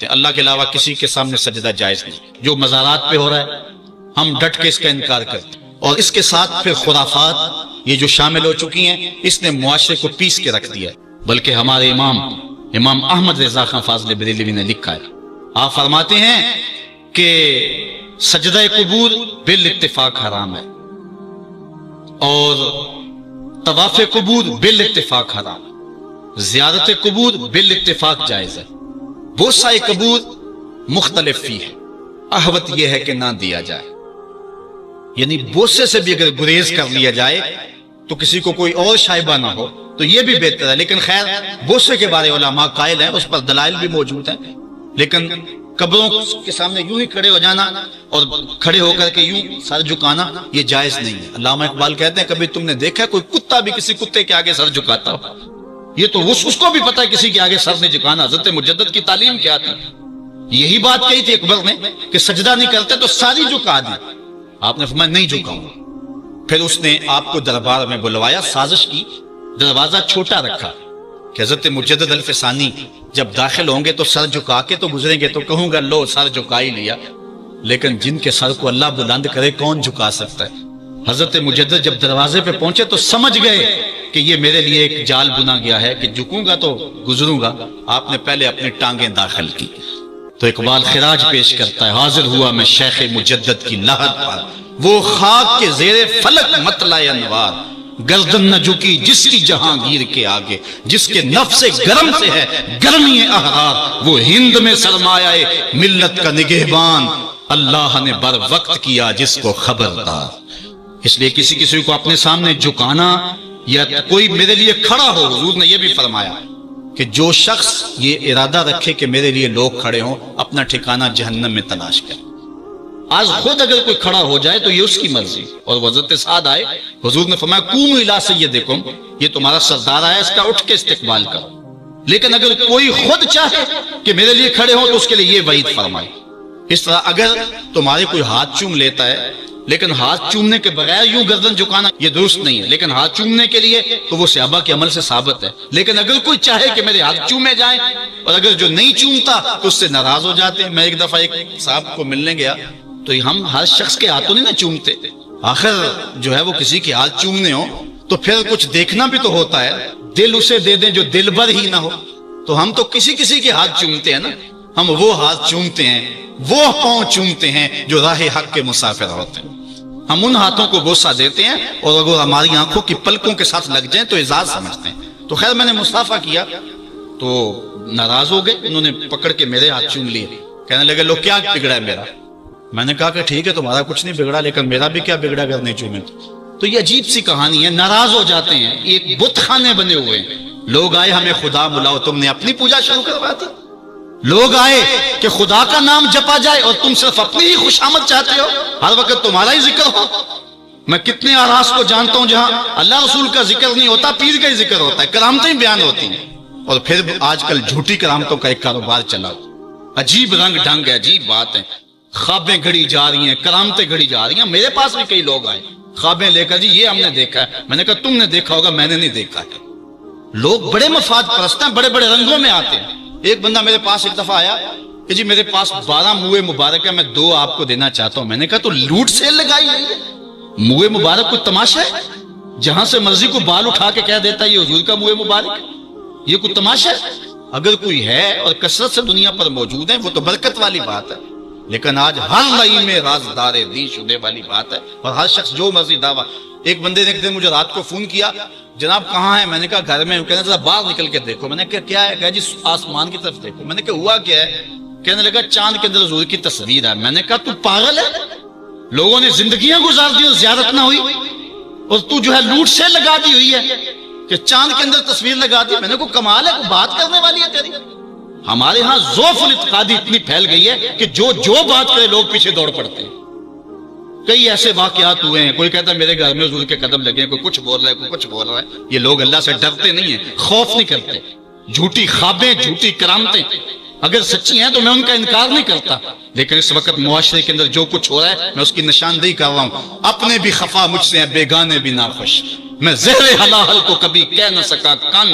اللہ کے علاوہ کسی کے سامنے سجدہ جائز نہیں. جو مزارات پہ ہو رہا ہے ہم ڈٹ کے اس کا انکار کرتے ہیں. اور اس کے ساتھ پھر خرافات یہ جو شامل ہو چکی ہیں، اس نے معاشرے کو پیس کے رکھ دیا ہے. بلکہ ہمارے امام احمد رضا خان فاضل بریلوی نے لکھا ہے، آپ فرماتے ہیں کہ سجدہ قبور بالاتفاق حرام ہے اور طواف قبور بالاتفاق حرام ہے، زیارت قبور بالاتفاق جائز ہے، بوسہ قبور مختلف فی ہے، احوط یہ ہے کہ نہ دیا جائے. یعنی بوسے سے بھی اگر گریز کر لیا جائے تو کسی کو کوئی اور شائبہ نہ ہو تو یہ بھی بہتر ہے. لیکن خیر بوسے کے بارے علماء قائل ہیں، اس پر دلائل بھی موجود ہیں. لیکن قبروں کے سامنے یوں ہی کھڑے ہو جانا اور کھڑے ہو کر کے یوں سر جھکانا یہ جائز نہیں ہے. علامہ اقبال کہتے ہیں کبھی تم نے دیکھا کوئی کتا بھی کسی کتے کے آگے سر جھکاتا ہو؟ یہ تو اس کو بھی پتا ہے کسی کے آگے سر نہیں جھکانا. حضرت مجدد کی تعلیم کیا تھی؟ یہی بات کہی تھی اکبر نے کہ سجدہ نہیں کرتے تو ساری جھکا دی. آپ نے فرمایا نہیں جھکاؤں گا. پھر اس نے آپ کو دربار میں بلوایا، سازش کی، دروازہ چھوٹا رکھا کہ حضرت مجدد الفسانی جب داخل ہوں گے تو سر جھکا کے تو گزریں گے تو کہوں گا لو سر جھکا ہی لیا. لیکن جن کے سر کو اللہ بلند کرے کون جھکا سکتا ہے؟ حضرت مجدد جب دروازے پہ پہنچے تو سمجھ گئے کہ یہ میرے لیے ایک جال بنا گیا ہے کہ جھکوں گا تو گزروں گا. آپ نے پہلے اپنی ٹانگیں داخل کی. تو اقبال خراج پیش کرتا ہے، حاضر ہوا میں شیخ مجدد کی لحد پر، وہ خاک کے زیر فلک مطلع انوار، گردن نہ جھکی جس کی جہانگیر کے آگے، جس کے نفس گرم سے ہے گرمی احرار، وہ ہند میں سرمایہ ملت کا نگہبان، اللہ نے بر وقت کیا جس کو خبردار. اس لیے کسی کو اپنے سامنے جھکانا یا کوئی میرے لیے کھڑا ہو، حضور نے یہ بھی فرمایا کہ جو شخص یہ ارادہ رکھے کہ میرے لیے لوگ کھڑے ہوں اپنا ٹھکانہ جہنم میں تلاش کرے. آج خود اگر کوئی کھڑا ہو جائے تو یہ اس کی مرضی. اور حضرت سعد آئے، حضور نے فرمایا قوموا الی سیدکم، یہ تمہارا سردار آیا، اس کا اٹھ کے استقبال کرو. لیکن اگر کوئی خود چاہے کہ میرے لیے کھڑے ہوں تو اس کے لیے یہ وعید فرمائی. اس طرح اگر تمہارے کوئی ہاتھ چوم لیتا ہے لیکن ہاتھ چومنے کے بغیر یوں گردن جھکانا یہ درست نہیں ہے، لیکن ہاتھ چومنے کے لیے تو وہ صحابہ کے عمل سے ثابت ہے. لیکن اگر کوئی چاہے کہ میرے ہاتھ چومے جائیں اور اگر جو نہیں چومتا تو اس سے ناراض ہو جاتے ہیں. میں ایک دفعہ ایک صاحب کو ملنے گیا تو ہم ہر شخص کے ہاتھوں نہیں نہ چومتے، آخر جو ہے وہ کسی کے ہاتھ چومنے ہو تو پھر کچھ دیکھنا بھی تو ہوتا ہے. دل اسے دے دیں جو دل بر ہی نہ ہو. تو ہم تو کسی کے ہاتھ چومتے ہیں نا، ہم وہ ہاتھ چومتے ہیں، وہ پاؤں چومتے ہیں جو راہ حق کے مسافر ہوتے ہیں. ہم ان ہاتھوں کو بوسہ دیتے ہیں اور اگر ہماری آنکھوں کی پلکوں کے ساتھ لگ جائیں تو اعزاز سمجھتے ہیں. تو خیر میں نے مصافحہ کیا تو ناراض ہو گئے، انہوں نے پکڑ کے میرے ہاتھ چوم لیے، کہنے لگے لو کیا بگڑا ہے میرا؟ میں نے کہا کہ ٹھیک ہے تمہارا کچھ نہیں بگڑا لیکن میرا بھی کیا بگڑا اگر نہیں چومے تو. یہ عجیب سی کہانی ہے، ناراض ہو جاتے ہیں. ایک بت خانے بنے ہوئے ہیں، لوگ آئے ہمیں خدا بلاؤ، تم نے اپنی پوجا شروع کروا دی. لوگ آئے کہ خدا کا نام جپا جائے اور تم صرف اپنی ہی خوشامد چاہتے ہو، ہر وقت تمہارا ہی ذکر ہو. میں کتنے آراس کو جانتا ہوں جہاں اللہ رسول کا ذکر نہیں ہوتا، پیر کا ہی ذکر ہوتا ہے، کرامتیں بیان ہوتی ہیں. اور پھر آج کل جھوٹی کرامتوں کا ایک کاروبار چلا، عجیب رنگ ڈھنگ ہے، عجیب بات ہے. خوابیں گھڑی جا رہی ہیں، کرامتیں گھڑی جا رہی ہیں. میرے پاس بھی کئی لوگ آئے خوابیں لے کر، جی یہ ہم نے دیکھا ہے. میں نے کہا تم نے دیکھا ہوگا، میں نے نہیں دیکھا ہے. لوگ بڑے مفاد پرست ہیں، بڑے بڑے رنگوں میں آتے ہیں. ایک بندہ میرے پاس ایک دفعہ آیا کہ جی میرے پاس 12 موئے مبارک ہے، میں 2 آپ کو دینا چاہتا ہوں. میں نے کہا تو لوٹ سیل لگائی ہے، موئے مبارک کوئی تماشا ہے؟ جہاں سے مرضی کو بال اٹھا کے کہہ دیتا ہے یہ حضور کا موئے مبارک ہے، یہ کوئی تماشا ہے؟ اگر کوئی ہے اور کثرت سے دنیا پر موجود ہے وہ تو برکت والی بات ہے. لیکن آج ہر لئی میں رازدار دی شدے والی بات ہے اور ہر شخص جو مرضی دعویٰ. ایک بندے نے ایک دن مجھے رات کو فون کیا، جناب کہاں ہے؟ میں نے کہا گھر میں. کہنے لگا باہر نکل کے دیکھو. میں نے کہا کیا ہے؟ کہا جی آسمان کی طرف دیکھو. میں نے کہا ہوا کیا ہے؟ کہنے لگا چاند کے اندر حضور کی تصویر ہے. میں نے کہا تو پاگل ہے؟ لوگوں نے زندگیاں گزار دی اور زیارت نہ ہوئی اور تو جو ہے لوٹ سے لگا دی ہوئی ہے کہ چاند کے اندر تصویر لگا دی. میں نے کہا کمال ہے، کوئی بات کرنے والی ہے تیری. ہمارے ہاں ذوف الاعتقادی اتنی پھیل گئی ہے کہ جو بات کرے لوگ پیچھے دوڑ پڑتے ہیں. کئی ایسے واقعات ہوئے ہیں، کوئی کہتا ہے میرے گھر میں حضور کے قدم لگے ہیں، کوئی کچھ بول رہا ہے، کوئی کچھ بول رہا ہے. یہ لوگ اللہ سے ڈرتے نہیں ہیں، خوف نہیں کرتے. جھوٹی خوابیں، جھوٹی کرامتیں اگر سچی ہیں تو میں ان کا انکار نہیں کرتا، لیکن اس وقت معاشرے کے اندر جو کچھ ہو رہا ہے میں اس کی نشاندہی کر رہا ہوں. اپنے بھی خفا مجھ سے ہیں، بیگانے بھی ناخوش. میں زہر حلال کو کبھی کہہ نہ سکا کان،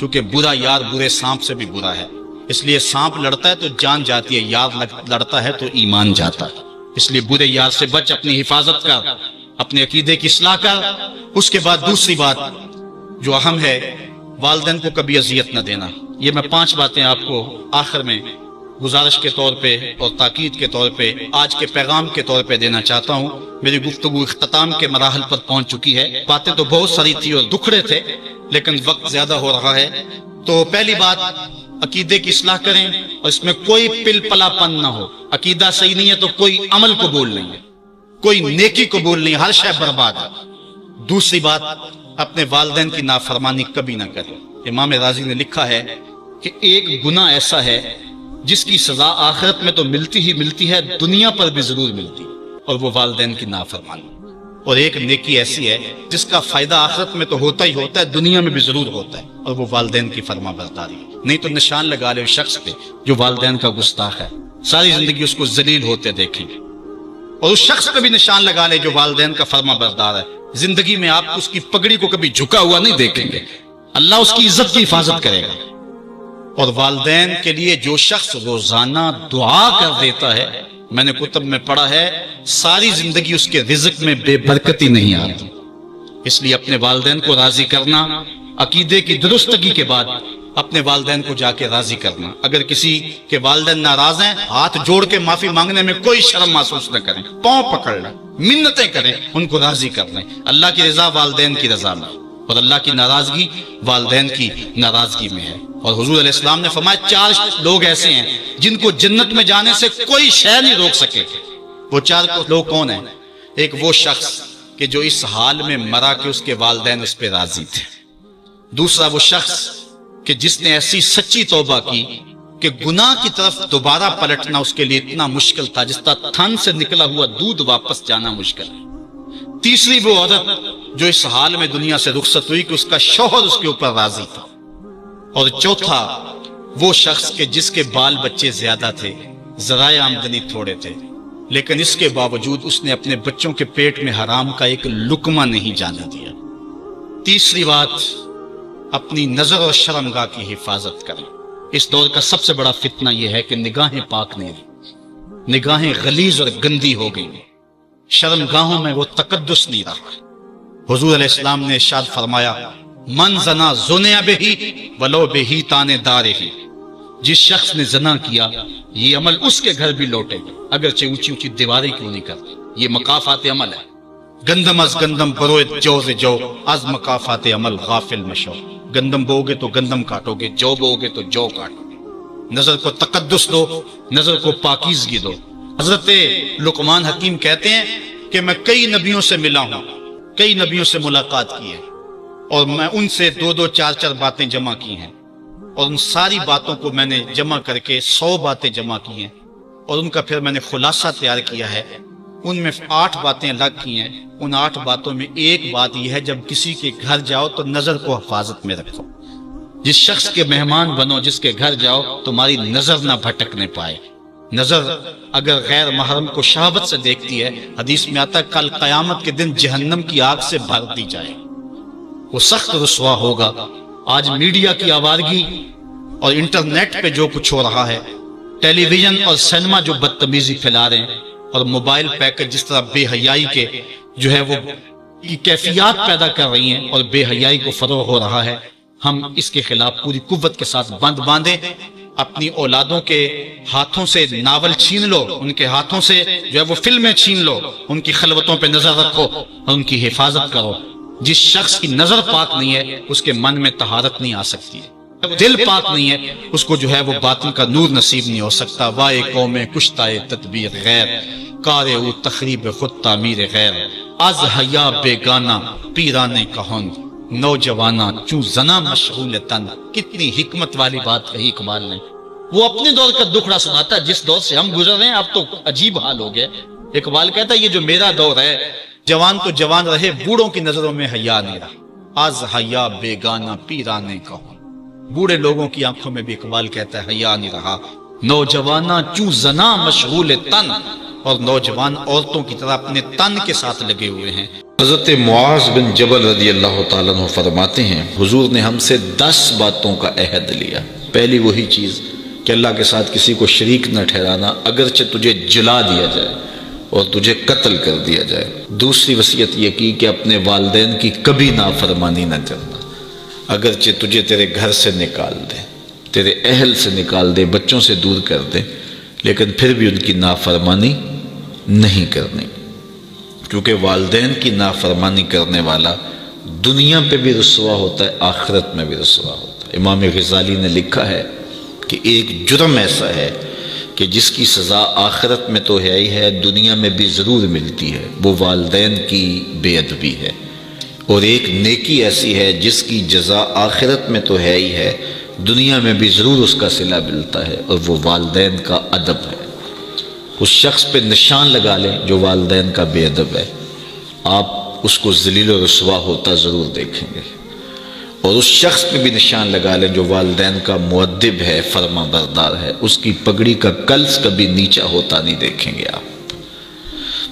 چونکہ برا یار برے سانپ سے بھی برا ہے، اس لیے سانپ لڑتا ہے تو جان جاتی ہے، یار لڑتا ہے تو ایمان جاتا ہے، اس لیے برے یار سے بچ، اپنی حفاظت کر، اپنے عقیدے کی اصلاح کر۔ اس کے بعد دوسری بات جو اہم ہے، والدین کو کبھی اذیت نہ دینا۔ یہ میں 5 باتیں آپ کو آخر میں گزارش کے طور پہ اور تاکید کے طور پہ آج کے پیغام کے طور پہ دینا چاہتا ہوں۔ میری گفتگو اختتام کے مراحل پر پہنچ چکی ہے، باتیں تو بہت ساری تھی اور دکھڑے تھے، لیکن وقت زیادہ ہو رہا ہے۔ تو پہلی بات، عقیدے کی اصلاح کریں اور اس میں کوئی پل پلا پن نہ ہو۔ عقیدہ صحیح نہیں ہے تو کوئی عمل قبول نہیں ہے، کوئی نیکی قبول نہیں، ہر شے برباد ہے۔ دوسری بات، اپنے والدین کی نافرمانی کبھی نہ کریں۔ امام رازی نے لکھا ہے کہ ایک گناہ ایسا ہے جس کی سزا آخرت میں تو ملتی ہی ملتی ہے، دنیا پر بھی ضرور ملتی ہے، اور وہ والدین کی نافرمانی۔ اور ایک نیکی ایسی ہے جس کا فائدہ آخرت میں تو ہوتا ہی ہوتا ہے، دنیا میں بھی ضرور ہوتا ہے، اور وہ والدین کی فرما برداری۔ نہیں تو نشان لگا لے اس شخص پہ جو والدین کا گستاخ ہے، ساری زندگی اس کو ذلیل ہوتے دیکھیں گے۔ اور اس شخص پہ بھی نشان لگا لے جو والدین کا فرما بردار ہے، زندگی میں آپ اس کی پگڑی کو کبھی جھکا ہوا نہیں دیکھیں گے، اللہ اس کی عزت کی حفاظت کرے گا۔ اور والدین کے لیے جو شخص روزانہ دعا کر دیتا ہے، میں نے کتب میں پڑھا ہے، ساری زندگی اس کے رزق میں بے برکتی نہیں آتی۔ اس لیے اپنے والدین کو راضی کرنا، عقیدے کی درستگی کے بعد اپنے والدین کو جا کے راضی کرنا۔ اگر کسی کے والدین ناراض ہیں، ہاتھ جوڑ کے معافی مانگنے میں کوئی شرم محسوس نہ کریں، پاؤں پکڑ لیں، منتیں کریں، ان کو راضی کر لیں۔ اللہ کی رضا والدین کی رضا میں، اور اللہ کی ناراضگی والدین کی ناراضگی میں ہے۔ اور حضور علیہ السلام نے فرمایا 4 لوگ ایسے ہیں جن کو جنت میں جانے سے کوئی شے نہیں روک سکے۔ وہ 4 لوگ کون ہیں؟ ایک وہ شخص کہ جو اس حال میں مرا کہ اس کے والدین اس پہ راضی تھے۔ دوسرا وہ شخص کہ جس نے ایسی سچی توبہ کی کہ گناہ کی طرف دوبارہ پلٹنا اس کے لیے اتنا مشکل تھا جس طرح تھن سے نکلا ہوا دودھ واپس جانا مشکل ہے۔ تیسری وہ عورت جو اس حال میں دنیا سے رخصت ہوئی کہ اس کا شوہر اس کے اوپر راضی تھا۔ اور چوتھا وہ شخص کہ جس کے بال بچے زیادہ تھے، ذرائع آمدنی تھوڑے تھے، لیکن اس کے باوجود اس نے اپنے بچوں کے پیٹ میں حرام کا ایک لقمہ نہیں جانے دیا۔ تیسری بات، اپنی نظر اور شرمگاہ کی حفاظت کریں۔ اس دور کا سب سے بڑا فتنہ یہ ہے کہ نگاہیں پاک نہیں رہی، نگاہیں غلیظ اور گندی ہو گئی، شرمگاہوں میں وہ تقدس نہیں رہا۔ حضور علیہ السلام نے ارشاد فرمایا، من زنا زنیا بہی ولو بہی تانے دارے ہی، جس شخص نے زنا کیا یہ عمل اس کے گھر بھی لوٹے گا، اگرچہ اونچی اونچی دیواریں کیوں نہیں کرتے۔ یہ مکافات عمل ہے۔ گندم از گندم بروئت جو سے جو از مکافات عمل غافل مشو۔ گندم بو گے تو گندم کاٹو گے، جو بو گے تو جو کاٹو گے۔ نظر کو تقدس دو، نظر کو پاکیزگی دو۔ حضرت لقمان حکیم کہتے ہیں کہ میں کئی نبیوں سے ملا ہوں، کئی نبیوں سے ملاقات کی ہے، اور میں ان سے 2 4 باتیں جمع کی ہیں، اور ان ساری باتوں کو میں نے جمع کر کے 100 باتیں جمع کی ہیں، اور ان کا پھر میں نے خلاصہ تیار کیا ہے۔ ان میں 8 باتیں الگ کی ہیں۔ ان 8 باتوں میں ایک بات یہ ہے، جب کسی کے گھر جاؤ تو نظر کو حفاظت میں رکھو۔ جس شخص کے مہمان بنو، جس کے گھر جاؤ، تمہاری نظر نہ بھٹکنے پائے۔ نظر اگر غیر محرم کو شہوت سے دیکھتی ہے، حدیث میں آتا ہے کل قیامت کے دن جہنم کی آگ سے بھر دی جائے، وہ سخت رسوا ہوگا۔ آج میڈیا کی آوارگی اور انٹرنیٹ پہ جو کچھ ہو رہا ہے، ٹیلی ویژن اور سینما جو بدتمیزی پھیلا رہے ہیں، اور موبائل پیکج جس طرح بے حیائی کے جو ہے وہ کیفیات پیدا کر رہی ہیں اور بے حیائی کو فروغ ہو رہا ہے، ہم اس کے خلاف پوری قوت کے ساتھ بند باندھیں۔ اپنی اولادوں کے ہاتھوں سے ناول چھین لو، ان کے ہاتھوں سے جو ہے وہ فلمیں چھین لو، ان کی خلوتوں پہ نظر رکھو اور ان کی حفاظت کرو۔ جس شخص کی نظر پاک نہیں ہے اس کے من میں طہارت نہیں آ سکتی ہے، دل پاک نہیں ہے اس کو جو ہے وہ باطن کا نور نصیب نہیں ہو سکتا۔ وائے قوم کشتائے تدبیر غیر، کار او تخریب خود تعمیر غیر، از حیا بیگانہ پیرانے کہن، نوجوانہ چوں زنا مشغول تن۔ کتنی حکمت والی بات کہی اقبال نے۔ وہ اپنے دور کا دکھڑا سناتا ہے، جس دور سے ہم گزر رہے ہیں اب تو عجیب حال ہو گیا۔ اقبال کہتا ہے یہ جو میرا دور ہے، جوان تو جوان رہے، بوڑھوں کی نظروں میں حیا نہیں رہا۔ از حیا بیگانہ پیرانے کہن، بوڑھے لوگوں کی آنکھوں میں بھی اقبال کہتا ہے حیا نہیں رہا۔ نوجوانہ چوں زنا مشغول تن، اور نوجوان عورتوں کی طرح اپنے تن کے ساتھ لگے ہوئے ہیں۔ حضرت معاذ بن جبل رضی اللہ تعالیٰ عنہ فرماتے ہیں حضور نے ہم سے 10 باتوں کا عہد لیا۔ پہلی وہی چیز کہ اللہ کے ساتھ کسی کو شریک نہ ٹھہرانا، اگرچہ تجھے جلا دیا جائے اور تجھے قتل کر دیا جائے۔ دوسری وصیت یہ کی کہ اپنے والدین کی کبھی نافرمانی نہ کرنا، اگرچہ تجھے تیرے گھر سے نکال دے، تیرے اہل سے نکال دے، بچوں سے دور کر دے، لیکن پھر بھی ان کی نافرمانی نہیں کرنی، کیونکہ والدین کی نافرمانی کرنے والا دنیا پہ بھی رسوا ہوتا ہے، آخرت میں بھی رسوا ہوتا ہے۔ امام غزالی نے لکھا ہے کہ ایک جرم ایسا ہے کہ جس کی سزا آخرت میں تو ہے ہی ہے، دنیا میں بھی ضرور ملتی ہے، وہ والدین کی بے ادبی ہے، اور ایک نیکی ایسی ہے جس کی جزا آخرت میں تو ہے ہی ہے، دنیا میں بھی ضرور اس کا صلہ ملتا ہے، اور وہ والدین کا ادب ہے۔ اس شخص پہ نشان لگا لیں جو والدین کا بے ادب ہے، آپ اس کو ذلیل و رسوا ہوتا ضرور دیکھیں گے، اور اس شخص پہ بھی نشان لگا لیں جو والدین کا مؤدب ہے، فرما بردار ہے، اس کی پگڑی کا کلس کبھی نیچا ہوتا نہیں دیکھیں گے آپ۔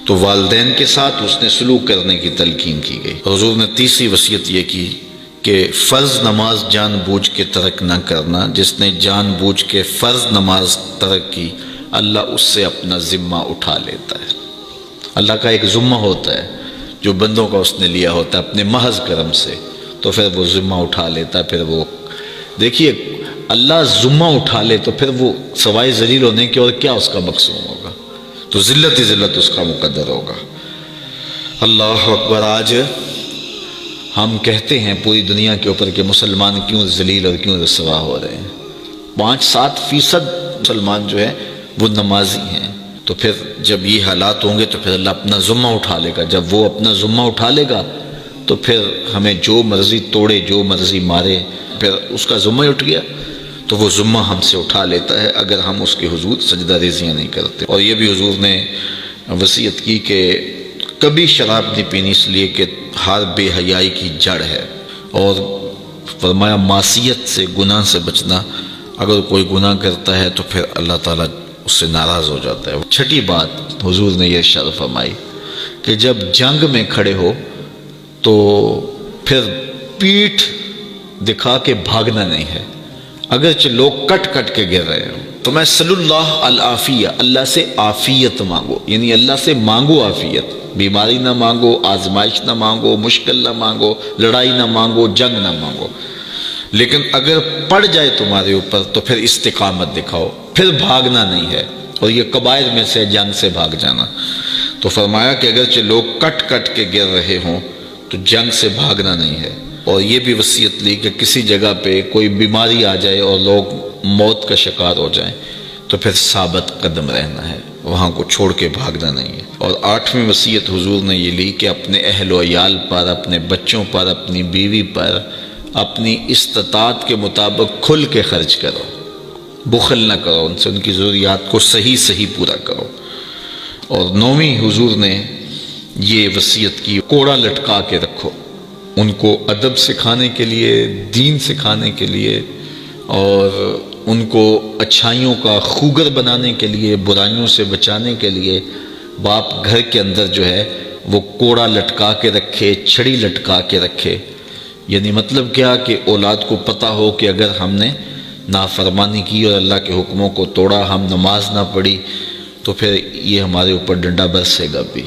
تو والدین کے ساتھ اس نے سلوک کرنے کی تلقین کی گئی۔ حضور نے تیسری وصیت یہ کی کہ فرض نماز جان بوجھ کے ترک نہ کرنا، جس نے جان بوجھ کے فرض نماز ترک کی اللہ اس سے اپنا ذمہ اٹھا لیتا ہے۔ اللہ کا ایک ذمہ ہوتا ہے جو بندوں کا اس نے لیا ہوتا ہے اپنے محض کرم سے، تو پھر وہ ذمہ اٹھا لیتا ہے۔ پھر وہ دیکھیے اللہ ذمہ اٹھا لے تو پھر وہ سوائے ذلیل ہونے کے اور کیا اس کا مقصود ہوگا، تو ذلت ہی ذلت اس کا مقدر ہوگا۔ اللہ اکبر۔ آج ہم کہتے ہیں پوری دنیا کے اوپر کہ مسلمان کیوں ذلیل اور کیوں رسوا ہو رہے ہیں، 5-7% مسلمان جو ہے وہ نمازی ہیں، تو پھر جب یہ حالات ہوں گے تو پھر اللہ اپنا ذمہ اٹھا لے گا۔ جب وہ اپنا ذمہ اٹھا لے گا تو پھر ہمیں جو مرضی توڑے، جو مرضی مارے، پھر اس کا ذمہ اٹھ گیا تو وہ ذمہ ہم سے اٹھا لیتا ہے اگر ہم اس کے حضور سجدہ ریزیاں نہیں کرتے۔ اور یہ بھی حضور نے وصیت کی کہ کبھی شراب نہیں پینی، اس لیے کہ ہر بے حیائی کی جڑ ہے، اور فرمایا معصیت سے، گناہ سے بچنا، اگر کوئی گناہ کرتا ہے تو پھر اللہ تعالیٰ اس سے ناراض ہو جاتا ہے۔ چھٹی بات حضور نے یہ ارشاد فرمائی کہ جب جنگ میں کھڑے ہو تو پھر پیٹھ دکھا کے بھاگنا نہیں ہے، اگرچہ لوگ کٹ کٹ کے گر رہے ہوں تو میں صلی اللہ العافیہ، اللہ سے عافیت مانگو، یعنی اللہ سے مانگو عافیت، بیماری نہ مانگو، آزمائش نہ مانگو، مشکل نہ مانگو، لڑائی نہ مانگو، جنگ نہ مانگو، لیکن اگر پڑ جائے تمہارے اوپر تو پھر استقامت دکھاؤ، پھر بھاگنا نہیں ہے، اور یہ کبائر میں سے جنگ سے بھاگ جانا۔ تو فرمایا کہ اگرچہ لوگ کٹ کٹ کے گر رہے ہوں تو جنگ سے بھاگنا نہیں ہے، اور یہ بھی وصیت لی کہ کسی جگہ پہ کوئی بیماری آ جائے اور لوگ موت کا شکار ہو جائیں تو پھر ثابت قدم رہنا ہے، وہاں کو چھوڑ کے بھاگنا نہیں ہے۔ اور 8ویں وصیت حضور نے یہ لی کہ اپنے اہل و عیال پر، اپنے بچوں پر، اپنی بیوی پر اپنی استطاعت کے مطابق کھل کے خرچ کرو، بخل نہ کرو، ان سے ان کی ضروریات کو صحیح پورا کرو۔ اور 9ویں حضور نے یہ وصیت کی کوڑا لٹکا کے رکھو، ان کو ادب سکھانے کے لیے، دین سکھانے کے لیے، اور ان کو اچھائیوں کا خوگر بنانے کے لیے، برائیوں سے بچانے کے لیے باپ گھر کے اندر جو ہے وہ کوڑا لٹکا کے رکھے، چھڑی لٹکا کے رکھے۔ یعنی مطلب کیا کہ اولاد کو پتہ ہو کہ اگر ہم نے نافرمانی کی اور اللہ کے حکموں کو توڑا، ہم نماز نہ پڑھی، تو پھر یہ ہمارے اوپر ڈنڈا برسے گا بھی۔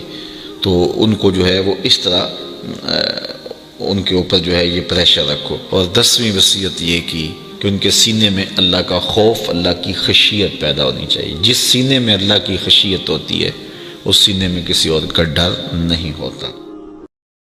تو ان کو جو ہے وہ اس طرح ان کے اوپر جو ہے یہ پریشر رکھو۔ اور 10ویں وصیت یہ کی کہ ان کے سینے میں اللہ کا خوف، اللہ کی خشیت پیدا ہونی چاہیے۔ جس سینے میں اللہ کی خشیت ہوتی ہے اس سینے میں کسی اور کا ڈر نہیں ہوتا۔